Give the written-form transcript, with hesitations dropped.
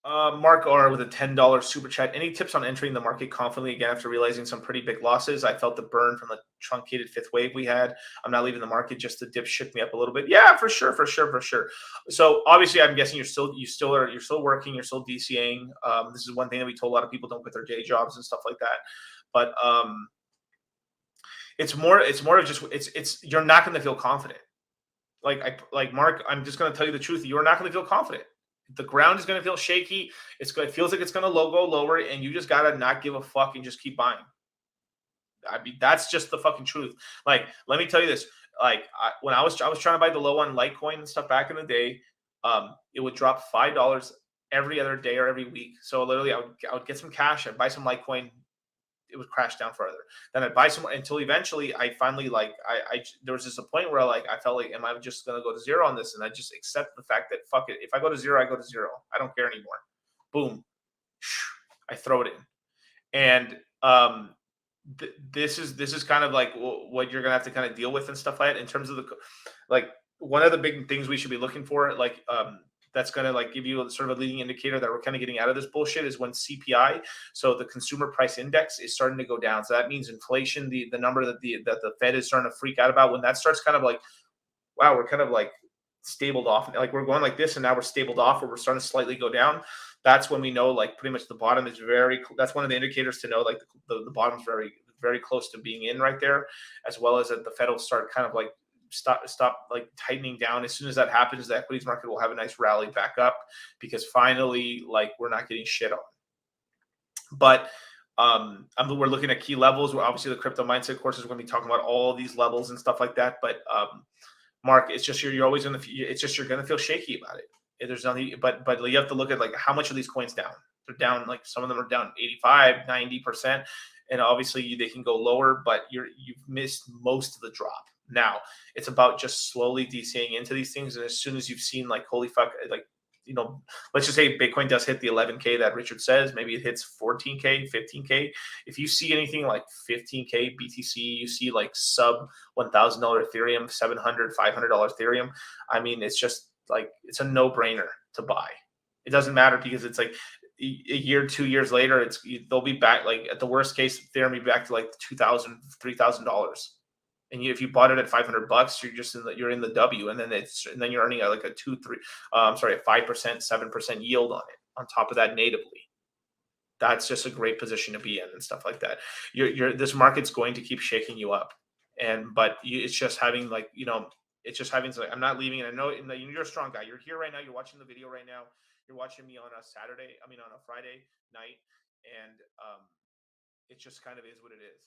Mark R with a $10 super chat. Any tips on entering the market confidently again after realizing some pretty big losses? I felt the burn from the truncated fifth wave we had. I'm not leaving the market. Just the dip shook me up a little bit. Yeah, for sure, for sure, for sure. So obviously, I'm guessing you're still working, you're still DCAing. This is one thing that we told a lot of people: don't quit their day jobs and stuff like that. But it's more of just it's you're not going to feel confident. Like Mark, I'm just going to tell you the truth. You're not going to feel confident. The ground is going to feel shaky. It feels like it's going to go lower, and you just got to not give a fuck and just keep buying. I mean, that's just the fucking truth. Like, let me tell you this. Like, when I was trying to buy the low on Litecoin and stuff back in the day, it would drop $5 every other day or every week. So literally, I would get some cash, I'd buy some Litecoin, it would crash down further. Then I'd buy some until eventually I finally there was just a point where I felt like, am I just gonna go to zero on this? And I just accept the fact that fuck it. If I go to zero, I go to zero. I don't care anymore. Boom. I throw it in. And this is kind of like what you're gonna have to kind of deal with and stuff like that in terms of like one of the big things we should be looking for, that's going to give you sort of a leading indicator that we're kind of getting out of this bullshit, is when CPI, so the consumer price index, is starting to go down. So that means inflation, the number that the Fed is starting to freak out about, when that starts kind of like, wow, we're kind of like stabled off, like we're going like this and now we're stabled off, or we're starting to slightly go down. That's when we know pretty much the bottom is that's one of the indicators to know the bottom's very, very close to being in right there, as well as that the Fed will start kind of stop tightening down. As soon as that happens, the equities market will have a nice rally back up, because finally we're not getting shit on. But we're looking at key levels. Where obviously the crypto mindset course is going to be talking about all these levels and stuff like that. But Mark, it's just you're always going to it's just you're going to feel shaky about it. There's nothing, but you have to look at how much are these coins down. They're down, some of them are down 85, 90%, and obviously they can go lower, but you've missed most of the drop. Now it's about just slowly DCing into these things, and as soon as you've seen holy fuck, let's just say Bitcoin does hit the 11K that Richard says, maybe it hits 14K, 15K. If you see anything like 15K BTC, you see sub $1,000 Ethereum, $700, $500 Ethereum. I mean, it's just it's a no-brainer to buy. It doesn't matter, because it's a year, 2 years later, they'll be back. At the worst case, Ethereum will be back to $2,000, $3,000. And if you bought it at $500, you're in the W, and then you're earning a 5%, 7% yield on it on top of that natively. That's just a great position to be in and stuff like that. This market's going to keep shaking you up, it's just having I'm not leaving it. I know you're a strong guy. You're here right now. You're watching the video right now. You're watching me on a Friday night, and it just kind of is what it is.